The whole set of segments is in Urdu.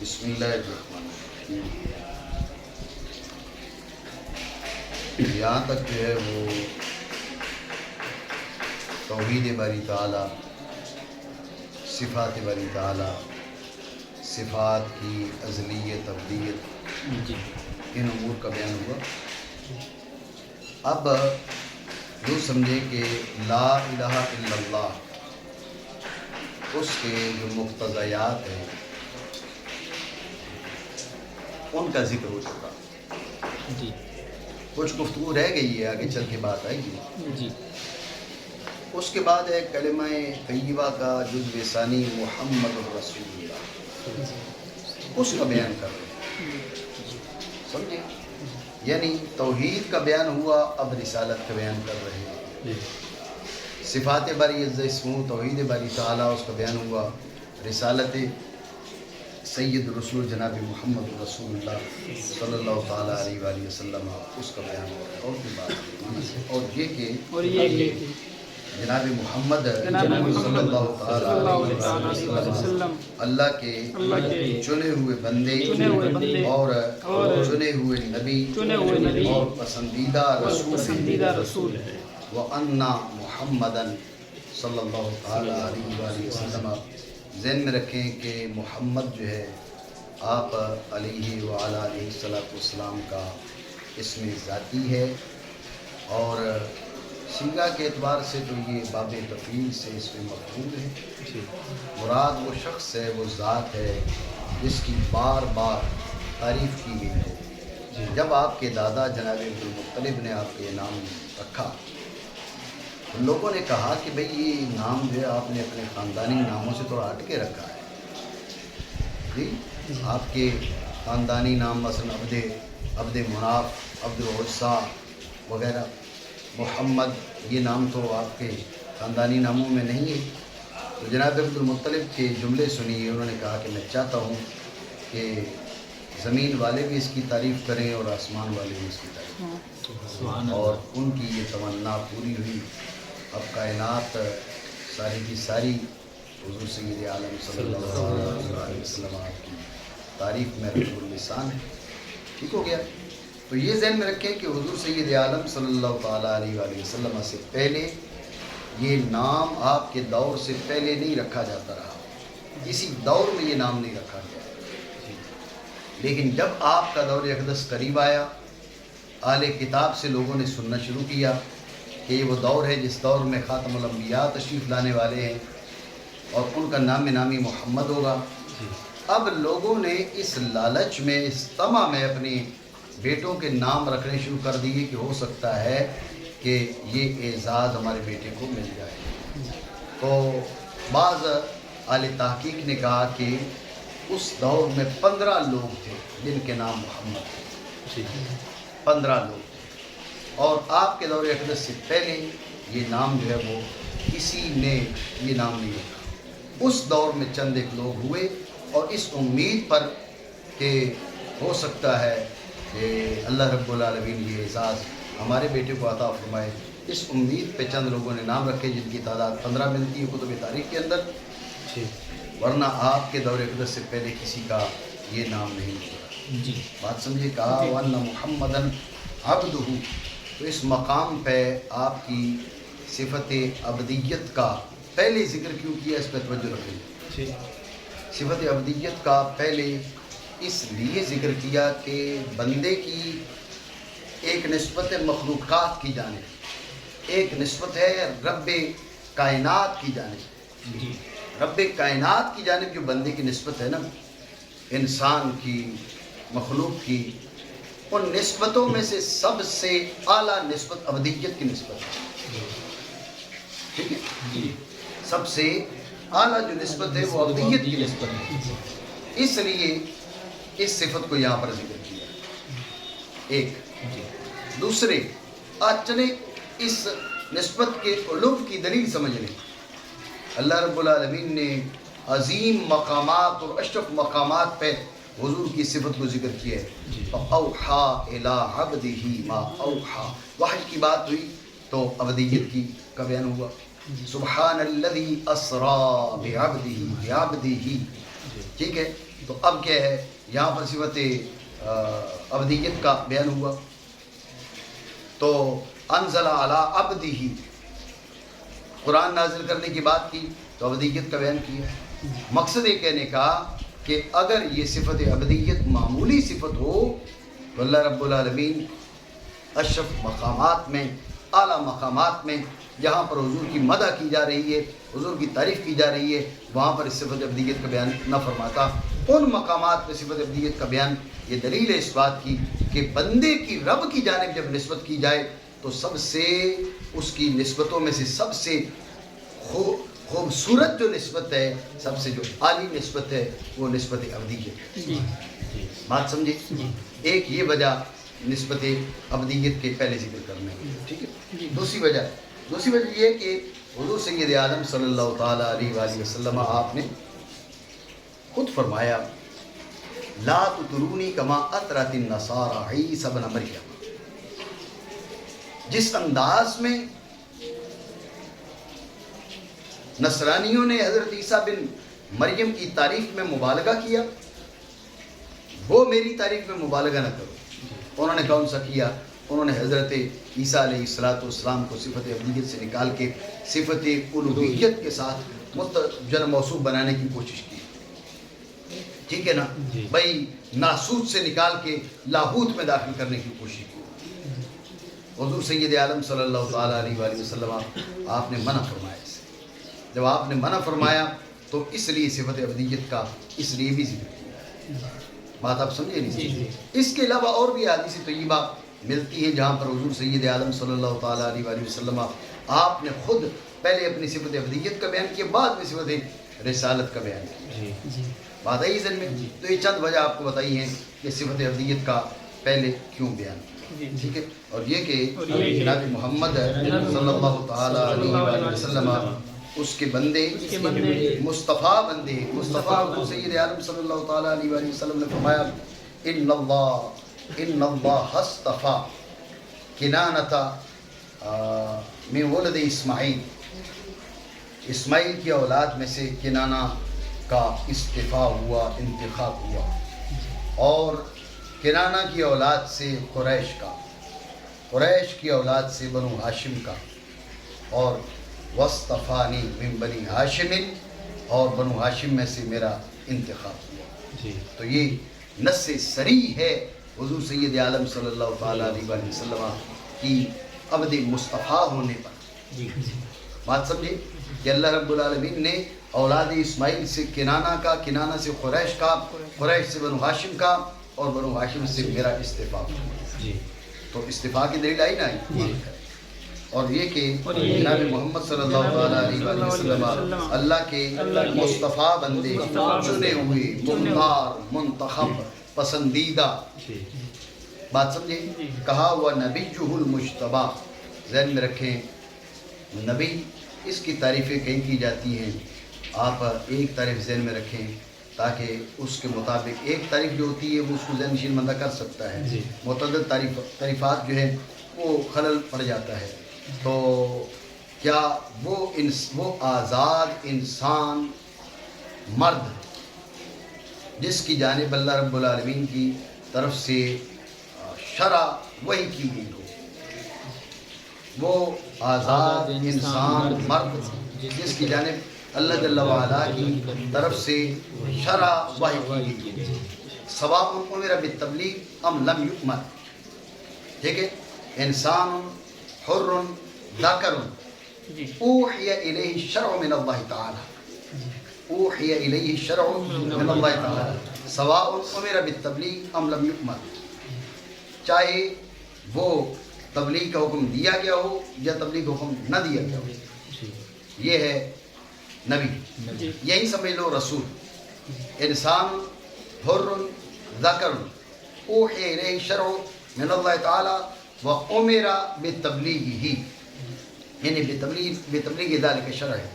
بسم اللہ الرحمن الرحیم۔ یہاں تک جو ہے وہ توحید باری تعالیٰ، صفات باری تعالیٰ، صفات کی ازلیت ابدیت، ان امور کا بیان ہوا۔ اب یوں سمجھے کہ لا الہ الا اللہ، اس کے جو مقتضیات ہیں ان کا ذکر ہو چکا۔ جی کچھ گفتگو رہ گئی ہے، آگے چل کے بات آئے گی۔ جی اس کے بعد ہے کلمہ طیبہ کا جزو ثانی محمد الرسول اللہ، اس کا بیان کر رہے ہیں، سمجھے؟ یعنی توحید کا بیان ہوا، اب رسالت کا بیان کر رہے ہیں۔ صفات باری عز اسمہ، توحید باری تعالیٰ، اس کا بیان ہوا۔ رسالت سید رسول جناب محمد رسول اللہ صلی اللہ تعالیٰ علیہ وآلہ وسلم، اس کا بیان ہو رہا ہے۔ اور کی بات، اور یہ کہ جناب محمد صلی اللہ تعالیٰ علیہ وسلم اللہ کے چنے ہوئے بندے اور چنے ہوئے نبی اور پسندیدہ رسول ہیں۔ وَأَنَّ مُحَمَّدًا صلی اللہ تعالیٰ علیہ وآلہ وسلم، ذہن میں رکھیں کہ محمد جو ہے آپ علیہ وعلیٰ علیہ السلام کا اسم ذاتی ہے، اور سیغہ کے اعتبار سے تو یہ باب تفعیل سے اس میں مفعول ہے۔ مراد وہ شخص ہے، وہ ذات ہے جس کی بار بار تعریف کی گئی ہے۔ جب آپ کے دادا جناب عبدالمطلب نے آپ کے نام رکھا، ان لوگوں نے کہا کہ بھئی یہ نام جو ہے آپ نے اپنے خاندانی ناموں سے تھوڑا ہٹ کے رکھا ہے۔ جی آپ کے خاندانی نام مثلا عبد مناف، عبد العزیٰ وغیرہ، محمد، یہ نام تو آپ کے خاندانی ناموں میں نہیں ہے۔ تو جناب عبدالمطلب کے جملے سنیے، انہوں نے کہا کہ میں چاہتا ہوں کہ زمین والے بھی اس کی تعریف کریں اور آسمان والے بھی اس کی تعریف کریں، اور ان کی یہ تمنا پوری ہوئی۔ اب کائنات ساری کی ساری حضور سید عالم صلی اللہ علیہ وسلم آپ کی تعریف میں رسول اللسان ہے۔ ٹھیک ہو گیا؟ تو یہ ذہن میں رکھیں کہ حضور سید عالم صلی اللہ تعالیٰ علیہ وآلہ وسلم سے پہلے یہ نام آپ کے دور سے پہلے نہیں رکھا جاتا رہا، اسی دور میں یہ نام نہیں رکھا گیا۔ لیکن جب آپ کا دور اقدس قریب آیا، اہل کتاب سے لوگوں نے سننا شروع کیا کہ یہ وہ دور ہے جس دور میں خاتم الانبیاء تشریف لانے والے ہیں اور ان کا نام نامی محمد ہوگا۔ اب لوگوں نے اس لالچ میں، اس طمع میں اپنی بیٹوں کے نام رکھنے شروع کر دیے کہ ہو سکتا ہے کہ یہ اعزاز ہمارے بیٹے کو مل جائے۔ تو بعض اہل تحقیق نے کہا کہ اس دور میں 15 لوگ تھے جن کے نام محمد تھے، 15 لوگ تھے، اور آپ کے دور اقدس سے پہلے یہ نام جو ہے وہ کسی نے یہ نام نہیں رکھا۔ اس دور میں چند ایک لوگ ہوئے، اور اس امید پر کہ ہو سکتا ہے کہ اللہ رب العالمین یہ اعزاز ہمارے بیٹے کو عطا فرمائے، اس امید پہ چند لوگوں نے نام رکھے جن کی تعداد 15 ملتی ہے کتب تاریخ کے اندر، ورنہ آپ کے دور اقدس سے پہلے کسی کا یہ نام نہیں ہوتا۔ بات سمجھے؟ کہا وَأَنَّ مُحَمَّدًا عَبْدُهُ، تو اس مقام پہ آپ کی صفت عبدیت کا پہلے ذکر کیوں کیا، اس پہ توجہ رکھیں۔ صفت عبدیت کا پہلے اس لیے ذکر کیا کہ بندے کی ایک نسبت ہے مخلوقات کی جانب، ایک نسبت ہے رب کائنات کی جانب۔ رب کائنات کی جانب جو بندے کی نسبت ہے نا، انسان کی، مخلوق کی، ان نسبتوں میں سے سب سے اعلیٰ نسبت عبدیت کی نسبت ہے۔ ٹھیک ہے؟ سب سے اعلیٰ جو نسبت ہے وہ عبدیت کی نسبت ہے، اس لیے اس صفت کو یہاں پر ذکر کیا۔ ایک دوسرے چلے اس نسبت کے علو کی دلیل سمجھ لیں۔ اللہ رب العالمین نے عظیم مقامات اور اشرف مقامات پہ حضور کی صفت کو ذکر کیا ہے۔ فَأَوْحَا إِلَىٰ عَبْدِهِ مَا أَوْحَا، وحی کی بات ہوئی تو عبدیت کی کا بیان ہوا۔ سبحان الذی اسریٰ بعبدہ، ٹھیک ہے. تو اب کیا ہے, یہاں پر صفت ابدیت کا بیان ہوا. تو انزل علی عبدہ, قرآن نازل کرنے کی بات کی تو ابدیت کا بیان کیا. مقصد یہ کہنے کا کہ اگر یہ صفت ابدیت معمولی صفت ہو تو اللہ رب العالمین اشرف مقامات میں, اعلیٰ مقامات میں, جہاں پر حضور کی مدح کی جا رہی ہے, حضور کی تعریف کی جا رہی ہے, وہاں پر اس صفت ابدیت کا بیان نہ فرماتا. ان مقامات میں صفت ابدیت کا بیان, یہ دلیل ہے اس بات کی کہ بندے کی رب کی جانب جب نسبت کی جائے تو سب سے اس کی نسبتوں میں سے سب سے خوبصورت جو نسبت ہے, سب سے جو عالی نسبت ہے, وہ نسبت ابدیت ہے. بات سمجھے؟ ایک یہ وجہ نسبت ابدیت کے پہلے ذکر کرنے کی. ٹھیک ہے. دوسری وجہ یہ کہ حضور سید عالم صلی اللہ تعالیٰ علیہ وآلہ وسلم آپ نے خود فرمایا لا تطرونی کما اطرت النصارى عیسی ابن مریم. جس انداز میں نصرانیوں نے حضرت عیسیٰ بن مریم کی تعریف میں مبالغہ کیا, وہ میری تعریف میں مبالغہ نہ کرو. انہوں نے کون سا کیا؟ انہوں نے حضرت عیسیٰ علیہ السلام کو صفت ابدیت سے نکال کے صفت الوہیت کے ساتھ متجر موصوف بنانے کی کوشش کی. ٹھیک ہے نا بھائی, ناسوت سے نکال کے لاہوت میں داخل کرنے کی کوشش کی. حضور سید عالم صلی اللہ تعالیٰ علیہ وآلہ وسلم آپ نے منع فرمایا. جب آپ نے منع فرمایا تو اس لیے صفت ابدیت کا اس لیے بھی ذکر کیا. بات آپ سمجھے نہیں؟ اس کے علاوہ اور بھی حدیث طیبہ ملتی ہیں جہاں پر حضور سید عالم صلی اللہ تعالیٰ علیہ وآلہ وسلم آپ نے خود پہلے اپنی صفت ابدیت کا بیان کیا, بعد میں صفت رسالت کا بیان کیا. بات آئی ذہن میں؟ تو یہ چند وجہ آپ کو بتائی ہیں کہ صفت ابدیت کا پہلے کیوں بیان. ٹھیک ہے. اور یہ کہ جناب محمد صلی اللہ تعالیٰ علیہ وآلہ وسلم اس کے بندے, مصطفیٰ بندے, مصطفیٰ سید عالم صلی اللہ تعالیٰ علیہ وآلہ وسلم نے فرمایا ان اللہ اصطفیٰ کنانۃ من ولد اسماعیل. اسماعیل کی اولاد میں سے کنانہ کا استفاء ہوا, انتخاب ہوا, اور کنانہ کی اولاد سے قریش کا, قریش کی اولاد سے بنو ہاشم کا, اور وصطفانی من بنی ہاشم, اور بنو ہاشم میں سے میرا انتخاب ہوا. تو یہ نص صریح ہے حضور سید عالم صلی اللہ تعالیٰ علیہ وآلہ وسلم کی عبد مصطفیٰ ہونے پر. بات سمجھے کہ اللہ رب العالمین نے اولاد اسماعیل سے کنانہ کا, کنانہ سے قریش کا, قریش سے بنو ہاشم کا, اور بنو ہاشم سے میرا استفاء ہوا. تو استفاء کی دلیل آئی نا. اور یہ کہ جناب محمد صلی اللہ علیہ وآلہ وسلم اللہ کے مصطفیٰ بندے, چنے ہوئے, مختار, منتخب, پسندیدہ. بات سمجھے؟ کہا ہوا نبیہ المجتبیٰ. ذہن میں رکھیں, نبی اس کی تعریفیں کہیں کی جاتی ہیں, آپ ایک تعریف ذہن میں رکھیں تاکہ اس کے مطابق ایک تعریف جو ہوتی ہے وہ اس کو ذہن نشین بندہ کر سکتا ہے. متعدد تعریفات جو ہیں وہ خلل پڑ جاتا ہے. تو کیا وہ آزاد انسان مرد جس کی جانب اللہ رب العالمین کی طرف سے شرع وحی کی گئی ہو, وہ آزاد انسان مرد جس کی جانب اللہ جل وعلا کی طرف سے شرع وحی کی گئی, سواء امر بالتبلیغ ام لم یؤمر. ٹھیک ہے. انسان حر ذکر اوحی الیہ الشرع من اللہ تعالی, اوحی الیہ الشرع من اللہ تعالی سواء امر بالتبلیغ ام لم یؤمر. چاہے وہ تبلیغ کا حکم دیا گیا ہو یا تبلیغ کا حکم نہ دیا گیا ہو, یہ ہے نبی. یہی سمجھ لو رسول. انسان حر ذکر اوحی الیہ الشرع من اللہ تعالی وامر بتبلیغہ, یعنی بتبلیغ ذالک الشرع ہے.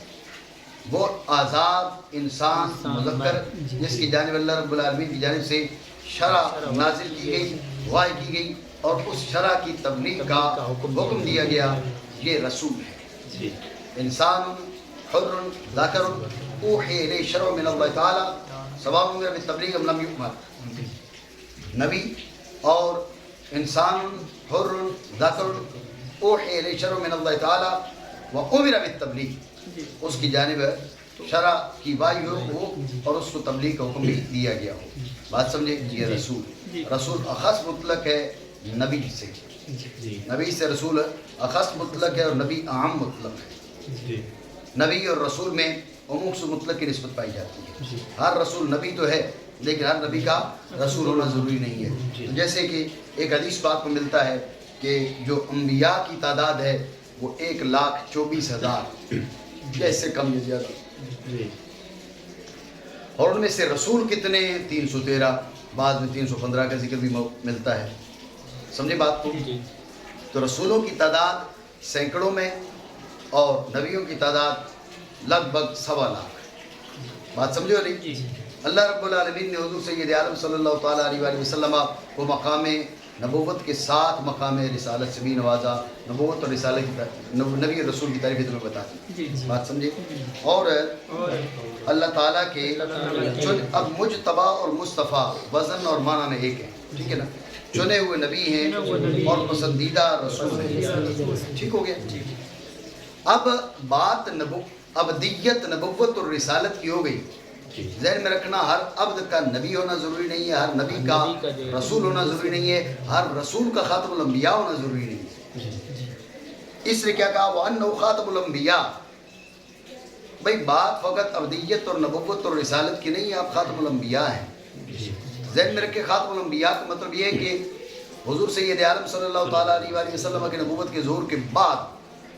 وہ آزاد انسان مذکر جس کی جانب اللہ رب العالمین کی جانب سے شرع نازل کی گئی, وحی کی گئی, اور اس شرع کی تبلیغ کا حکم دیا گیا, یہ رسول ہے. انسان حر ذکر اوحی الیہ الشرع من اللہ تعالی سواء امر بالتبلیغ ام لم یؤمر، نبی اور انسان حر ذکر اوحی الیہ شرع من اللہ تعالی و امر بالتبلیغ، اس کی جانب شرع کی وحی ہو اور اس کو تبلیغ کا حکم بھی دیا گیا ہو. بات سمجھے؟ یہ رسول، رسول اخص مطلق ہے نبی سے، نبی سے رسول اخص مطلق ہے اور نبی عام مطلق ہے. نبی اور رسول میں عموم سے مطلق کی نسبت پائی جاتی ہے. ہر رسول نبی تو ہے لیکن ہر نبی کا رسول ہونا ضروری نہیں ہے. جیسے کہ ایک حدیث پاک کو ملتا ہے کہ جو انبیاء کی تعداد ہے وہ 1,24,000 یا اس سے کم یا زیادہ، اور ان میں سے رسول کتنے ہیں؟ 313، بعض میں 315 کا ذکر بھی ملتا ہے. سمجھے بات کو؟ تو رسولوں کی تعداد سینکڑوں میں اور نبیوں کی تعداد لگ بھگ 1.25 بات سمجھو نہیں؟ اللہ رب العالمین نے حضور سید عالم صلی اللہ تعالیٰ علیہ وآلہ وسلم کو مقام نبوت کے ساتھ مقام رسالت سے بھی نوازا. نبوت اور رسالت کی نبی اور رسول کی تعریف تمہیں بتا دی. بات سمجھے؟ اور اللہ تعالیٰ کے اب مجتبی اور مصطفیٰ وزن اور معنی میں ایک ہیں، ٹھیک ہے نا؟ چنے ہوئے نبی ہیں اور پسندیدہ رسول ہیں. ٹھیک ہو گیا؟ اب بات ابدیت نبوت اور رسالت کی ہو گئی. ذہن میں رکھنا، ہر عبد کا نبی ہونا ضروری نہیں ہے، ہر نبی کا رسول ہونا ضروری نہیں ہے، ہر رسول کا خاتم الانبیاء ہونا ضروری نہیں ہے. اس لیے کیا کہا وَأَنَّهُ خاتم الانبیاء؟ بھئی بات فقط ابدیت اور نبوت اور رسالت کی نہیں ہے، آپ خاتم الانبیاء ہیں. ذہن میں رکھے خاتم الانبیاء کا مطلب یہ ہے کہ حضور سید عالم صلی اللہ تعالیٰ علیہ وآلہ وسلم کے نبوت کے ظہور کے بعد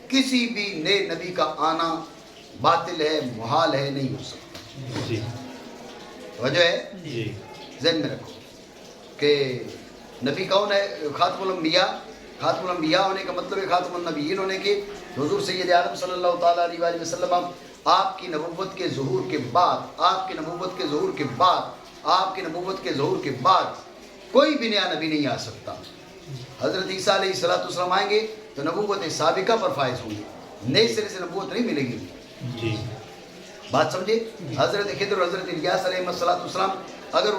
کسی بھی نئے نبی کا آنا باطل ہے، محال ہے، نہیں ہو سکتا. وجہ ہے ذہن میں رکھو کہ نبی کون ہے؟ خاتم الانبیاء. خاتم الانبیاء ہونے کا مطلب ہے خاتم النبیین ہونے کے. حضور سید عالم صلی اللہ تعالیٰ علیہ وآلہ وسلم آپ کی نبوت کے ظہور کے بعد، آپ کی نبوت کے ظہور کے بعد، آپ کی نبوت کے ظہور کے بعد کوئی بھی نیا نبی نہیں آ سکتا. حضرت عیسیٰ علیہ السلام آئیں گے تو نبوت سابقہ پر فائز ہوں گے، نئے سرے سے نبوت نہیں ملے گی. بات سمجھے؟ حضرت خضر اور حضرت الیاس علیہ السلام اگر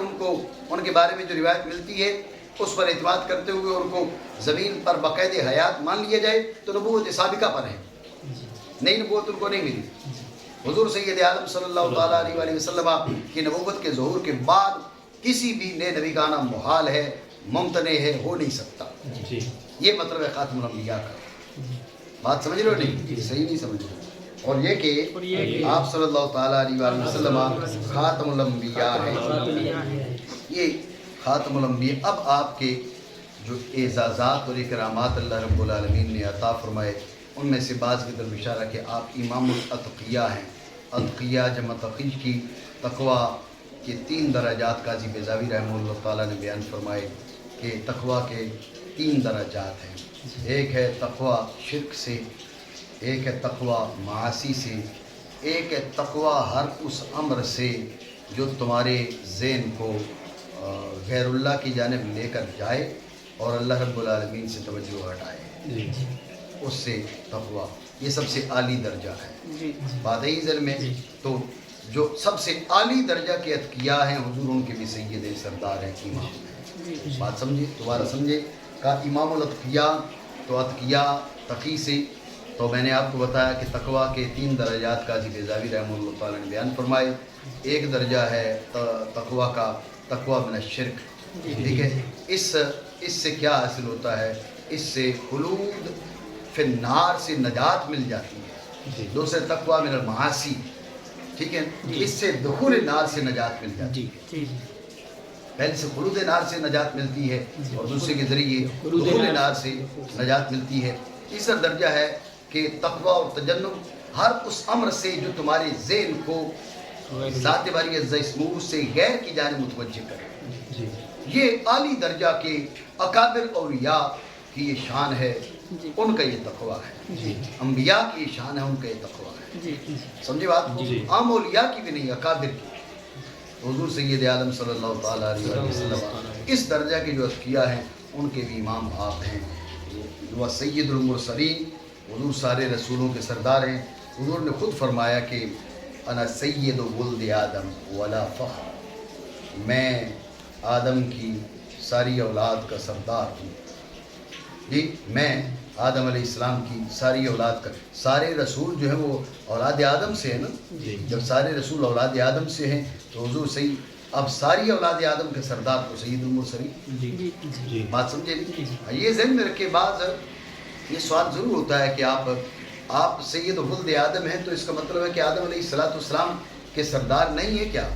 ان کے بارے میں جو روایت ملتی ہے اس پر اعتماد کرتے ہوئے ان کو زمین پر باقاعدہ حیات مان لیا جائے تو نبوت سابقہ پر ہے، نئی نبوت ان کو نہیں ملی. حضور سید عالم صلی اللہ تعالیٰ علیہ وآلہ وسلم کی نبوت کے ظہور کے بعد کسی بھی نئے نبی کا آنا محال ہے، ممتنع ہے، ہو نہیں سکتا. یہ مطلب ہے خاتم الانبیاء کا. بات سمجھ رہے ہو نہیں؟ صحیح نہیں سمجھ رہے. اور یہ کہ آپ صلی اللہ تعالیٰ علیہ وآلہ وسلم خاتم الانبیاء ہیں. یہ خاتم الانبیاء. اب آپ کے جو اعزازات اور اکرامات اللہ رب العالمین نے عطا فرمائے ان میں سے بعض کی طرف اشارہ کہ آپ امام الاتقیاء ہیں. اتقیاء جمع تقی کی تقوی کے 3 درجات قاضی بیضاوی رحمہ اللہ تعالیٰ نے بیان فرمائے کہ تقوی کے 3 درجات ہیں. ایک ہے تقوی شرک سے، ایک ہے تقوی معاصی سے، ایک ہے تقوی ہر اس امر سے جو تمہارے ذہن کو غیر اللہ کی جانب لے کر جائے اور اللہ رب العالمین سے توجہ ہٹائے، اس سے تقوی. یہ سب سے عالی درجہ ہے. بات ہے ذہن میں. تو جو سب سے عالی درجہ کے اتقیاء ہیں حضور ان کے بھی سید سردار ہیں، امام ہیں. بات سمجھے؟ دوبارہ سمجھے. کہا امام الاتقیاء، تو اتقیاء تقی سے. تو میں نے آپ کو بتایا کہ تقوی کے 3 درجات قاضی بیضاوی رحمہ اللہ تعالیٰ نے بیان فرمائے. ایک درجہ ہے تقوی کا تقوی من الشرک. ٹھیک ہے؟ اس سے کیا حاصل ہوتا ہے؟ اس سے خلود فی النار سے نجات مل جاتی ہے. دوسرے تقوی من المعاصی. ٹھیک ہے؟ اس سے دخول نار سے نجات مل جاتی ہے. پہلے سے خلود نار سے نجات ملتی ہے اور دوسرے کے ذریعے دخول نار سے نجات ملتی ہے. تیسرا درجہ ہے کہ تقوی اور تجنب ہر اس امر سے جو تمہارے ذہن کو ذات باری عزہ اسمہ سے غیر کی جانب متوجہ کرے. یہ عالی درجہ کے اکابر اولیاء کی یہ شان ہے، ان کا یہ تقوی ہے. انبیاء کی یہ شان ہے، ان کا یہ تقوی ہے. سمجھے بات؟ عام اولیاء کی بھی نہیں، اکابر کی. حضور سید عالم صلی اللہ تعالیٰ علیہ وسلم اس درجہ کے جو اتقیاء ہیں ان کے بھی امام آپ ہیں. وہ سید المرسلین، حضور سارے رسولوں کے سردار ہیں. حضور نے خود فرمایا کہ انا سید ولد آدم ولا فخر. میں آدم کی ساری اولاد کا سردار ہوں. جی میں آدم علیہ السلام کی ساری اولاد کا, سارے رسول جو ہیں وہ اولاد آدم سے ہیں نا. جب سارے رسول اولاد آدم سے ہیں تو حضور صحیح اب ساری اولاد آدم کے سردار کو سید المرسلین. بات سمجھے نہیں؟ یہ ذہن میں رکھے. بعض یہ سوال ضرور ہوتا ہے کہ آپ سید ولد آدم ہیں تو اس کا مطلب ہے کہ آدم علیہ السلام کے سردار نہیں ہے کیا؟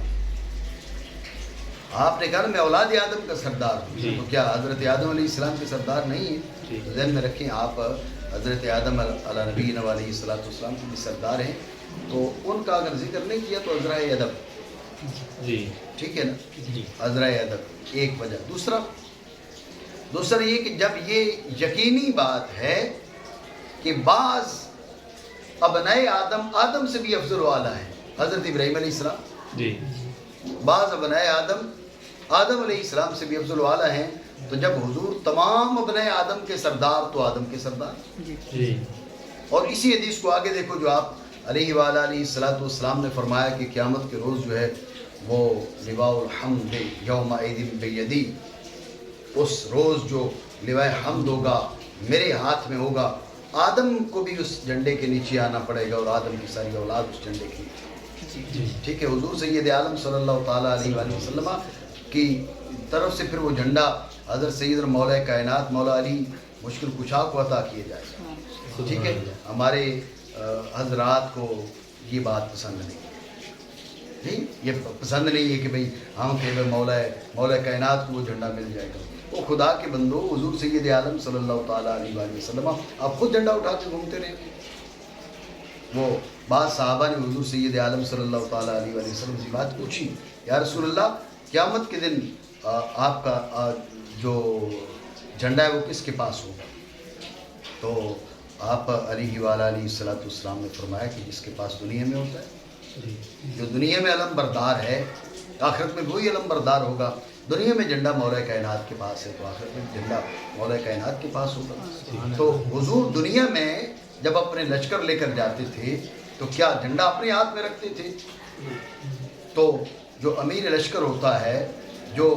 آپ نے کہا میں اولاد آدم کا سردار ہوں, تو کیا حضرت آدم علیہ السلام کے سردار نہیں ہیں؟ ذہن میں رکھیں آپ حضرت آدم علیہ نبینا علیہ السلام کے بھی سردار ہیں, تو ان کا اگر ذکر نہیں کیا تو عذرائے ادب. ٹھیک ہے نا, عذرائے ادب ایک وجہ. دوسرا یہ کہ جب یہ یقینی بات ہے کہ بعض ابنائے آدم سے بھی افضل و اعلیٰ ہیں. حضرت ابراہیم علیہ السلام بعض ابنائے آدم علیہ السلام سے بھی افضل و اعلیٰ ہیں, تو جب حضور تمام ابنائے آدم کے سردار تو آدم کے سردار. اور اسی حدیث کو آگے دیکھو جو آپ علیہ وآلہ علیہ السلام نے فرمایا کہ قیامت کے روز جو ہے وہ لواء الحمد یومئذ بیدی, اس روز جو لواء حمد ہوگا میرے ہاتھ میں ہوگا. آدم کو بھی اس جھنڈے کے نیچے آنا پڑے گا اور آدم کی ساری اولاد اس جھنڈے کے نیچے. ٹھیک ہے, حضور سید عالم صلی اللہ تعالیٰ علیہ وآلہ وسلم کی طرف سے پھر وہ جھنڈا حضرت سید مولا کائنات مولا علی مشکل کشا کو عطا کیا جائے گا. ٹھیک ہے, ہمارے حضرات کو یہ بات پسند نہیں, یہ پسند نہیں ہے کہ بھئی ہم کہ مولا کائنات کو وہ جھنڈا مل جائے گا. وہ خدا کے بندو حضور سید عالم صلی اللہ تعالیٰ علیہ وآلہ وسلم آپ خود جھنڈا اٹھا کے گھومتے رہے. وہ بعض صحابہ نے حضور سید عالم صلی اللہ تعالیٰ علیہ وآلہ وسلم سے بات پوچھی, یا رسول اللہ قیامت کے دن آپ کا جو جھنڈا ہے وہ کس کے پاس ہوگا؟ تو آپ علیہ وآلہ علیہ السلام نے فرمایا کہ جس کے پاس دنیا میں ہوتا ہے. جو دنیا میں علم بردار ہے آخرت میں وہی علم بردار ہوگا. دنیا میں جھنڈا مولا کائنات کے پاس ہے تو آخرت میں جھنڈا مولا کائنات کے پاس ہوگا. تو حضور دنیا میں جب اپنے لشکر لے کر جاتے تھے تو کیا جھنڈا اپنے ہاتھ میں رکھتے تھے؟ تو جو امیر لشکر ہوتا ہے, جو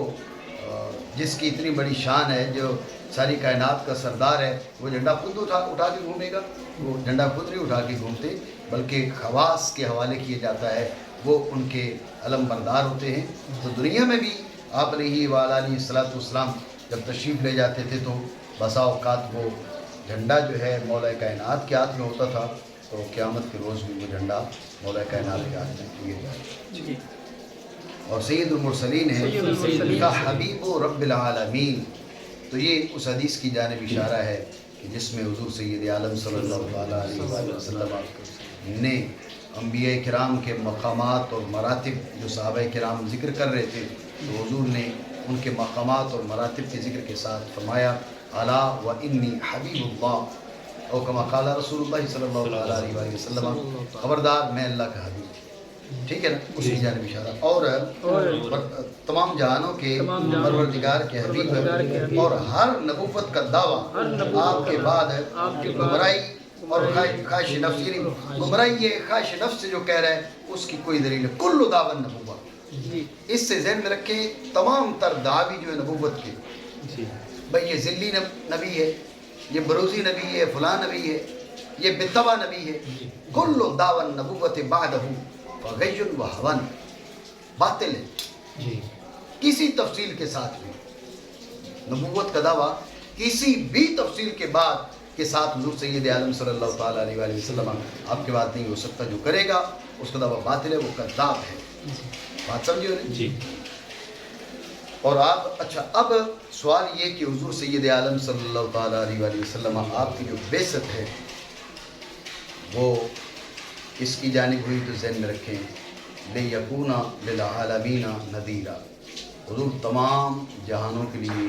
جس کی اتنی بڑی شان ہے, جو ساری کائنات کا سردار ہے, وہ جھنڈا خود اٹھا کے گھومے گا؟ وہ جھنڈا خود نہیں اٹھا کے گھومتے, بلکہ خواص کے حوالے کیا جاتا ہے, وہ ان کے علم بردار ہوتے ہیں. تو دنیا میں بھی آپ علیہ وآلہ علیہ السلام جب تشریف لے جاتے تھے تو بسا اوقات وہ جھنڈا جو ہے مولا کائنات کے ہاتھ میں ہوتا تھا, تو قیامت کے روز بھی وہ جھنڈا مولا کائنات کے ہاتھ میں لیے جائے. اور سید المرسلین ہے کا حبیب و رب العالمین. تو یہ اس حدیث کی جانب اشارہ ہے کہ جس میں حضور سید عالم صلی اللہ تعالیٰ علیہ وآلہ وسلم نے انبیاء کرام کے مقامات اور مراتب جو صحابہ کرام ذکر کر رہے تھے, تو حضور نے ان کے مقامات اور مراتب کے ذکر کے ساتھ فرمایا الا و انی حبیب اللہ, اور کما قال رسول اللہ صلی اللہ علیہ وآلہ وسلم, خبردار میں اللہ کا حبیب. ٹھیک ہے نا, اس کی جانب اشارہ. اور تمام جہانوں کے پروردگار کے حبیب ہے, اور ہر نبوت کا دعویٰ آپ کے بعد ہے. گمراہی اور خواہش نفس, یعنی گمراہی یہ خواہش نفس سے جو کہہ رہا ہے اس کی کوئی دلیل ہے. کل دعوی نبوت, اس سے ذہن میں رکھیں تمام تر دعوی جو ہے نبوت کے, بھئی یہ ذلی نبی ہے, یہ بروزی نبی ہے, فلاں نبی ہے, یہ بتبع نبی ہے. کل دعوی نبوت بعدہ فغی و حون, باطل ہے کسی تفصیل کے ساتھ بھی. نبوت کا دعویٰ کسی بھی تفصیل کے بعد کے ساتھ حضور سید عالم صلی اللہ تعالیٰ علیہ وآلہ وسلم آپ کے بات نہیں ہو سکتا. جو کرے گا اس کا دعویٰ باطل ہے, وہ کذاب ہے. بات سمجھے ہو نہیں؟ اور آپ اچھا, اب سوال یہ کہ حضور سید عالم صلی اللہ تعالیٰ علیہ وآلہ وسلم آپ کی جو بعثت ہے وہ اس کی جانب ہوئی, تو ذہن میں رکھیں لِیَکُونَ لِلْعَالَمِینَ نَذِیرًا, حضور تمام جہانوں کے لیے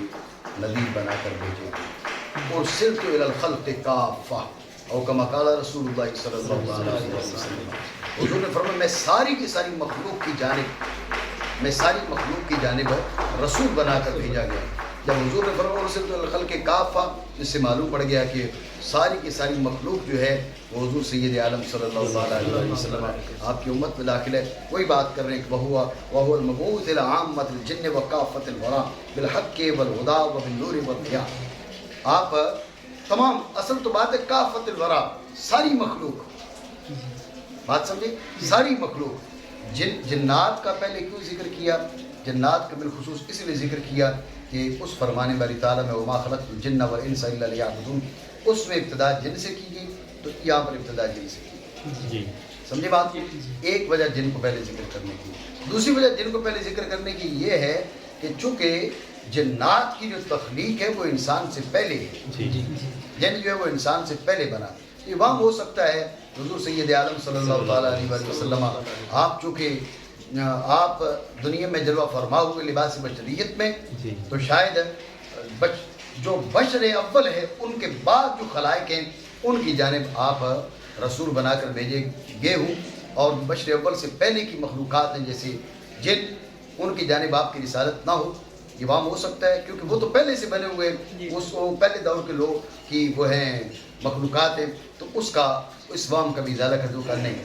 نذیر بنا کر بھیجے گئے. اور صرف الی الخلق کافہ, اور کما قال رسول اللہ صلی اللہ علیہ وسلم, حضور نے فرمایا میں ساری کی ساری مخلوق کی جانب رسول بنا کر بھیجا گیا. جب حضور نے فرمایا ارسلت الی الخلق کافہ، اس سے معلوم پڑ گیا کہ ساری کی ساری مخلوق جو ہے وہ حضور سید عالم صلی اللہ علیہ وسلم آپ کی امت میں داخل ہے. وہی بات کر رہے ہیں کہ وَهُوَ الْمَبْعُوثُ إِلَىٰ عَامَّةِ الْجِنِّ وَكَافَّةِ الْوَرَىٰ بِالْحَقِّ وَالْهُدَىٰ وَبِالنُّورِ وَالضِّيَاءِ. آپ تمام، اصل تو بات ہے کافۃ الورا، ساری مخلوق. بات سمجھے؟ ساری مخلوق. جنات کا پہلے کیوں ذکر کیا؟ جنات کا بالخصوص اس لیے ذکر کیا کہ اس فرمان باری تعالیٰ میں وما خلقت الجن والانس الا لیعبدون، اس میں ابتدا جن سے کی گئی، تو یہاں پر ابتدا جن سے کی گئی. سمجھے بات؟ ایک وجہ جن کو پہلے ذکر کرنے کی. دوسری وجہ جن کو پہلے ذکر کرنے کی یہ ہے کہ چونکہ جنات کی جو تخلیق ہے وہ انسان سے پہلے ہے. جن جو ہے وہ انسان سے پہلے بنا. یہ وہاں ہو سکتا ہے حضور سید عالم صلی اللہ تعالیٰ علیہ وسلم آپ چونکہ آپ دنیا میں جلوہ فرما ہوئے لباس بشریت میں، تو شاید جو بشر اول ہے ان کے بعد جو خلائق ہیں ان کی جانب آپ رسول بنا کر بھیجے گئے ہوں، اور بشر اول سے پہلے کی مخلوقات ہیں جیسے جن، ان کی جانب آپ کی رسالت نہ ہو. یہ وہاں ہو سکتا ہے کیونکہ وہ تو پہلے سے بنے ہوئے اس پہلے دور کے لوگ کی وہ ہیں مخلوقات ہیں، تو اس کا اس وام کا بھی ازالہ کا دھوکہ نہیں ہے.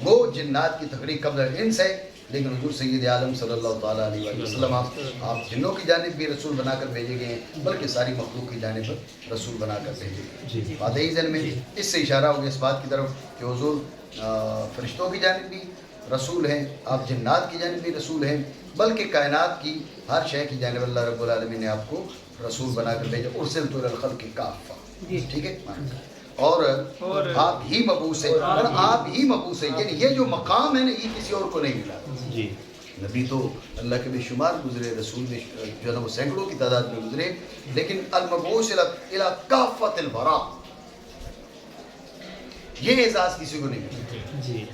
وہ جنات کی تخلیق قبل الانس ہے، لیکن حضور سید عالم صلی اللہ تعالیٰ علیہ وسلم آپ جنوں کی جانب بھی رسول بنا کر بھیجے گئے ہیں، بلکہ ساری مخلوق کی جانب رسول بنا کر بھیجے گئے. بات ہی ذہن میں اس سے اشارہ ہو گیا اس بات کی طرف کہ حضور فرشتوں کی جانب بھی رسول ہیں، آپ جنات کی جانب بھی رسول ہیں، بلکہ کائنات کی ہر شے کی جانب اللہ رب العالمین نے آپ کو رسول بنا کر بھیجا. ارسلت الی الخلق کافہ. ٹھیک ہے، اور آپ ہی مبعوث ہیں، اور آپ ہی مبعوث ہیں. یعنی یہ جو مقام ہے نا، یہ کسی اور کو نہیں ملا. نبی تو اللہ کے بے شمار گزرے، رسول بھی جو ہے نا وہ سینکڑوں کی تعداد میں گزرے، لیکن المبعوث الی کافۃ الورا، یہ اعزاز کسی کو نہیں ملا.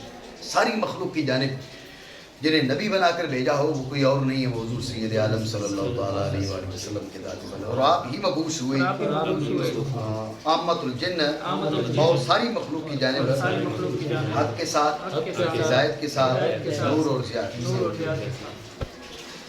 ساری مخلوق کی جانب جنہیں نبی بنا کر بھیجا ہو وہ کوئی اور نہیں ہے، وہ حضور سید عالم صلی اللہ تعالیٰ علیہ وآلہ وسلم کے ذات بنا، اور آپ ہی مبعوث ہوئے عامۃ الجن، اور ساری مخلوق کی جانب حق کے ساتھ، ہدایت کے ساتھ، نور اور ضیاء.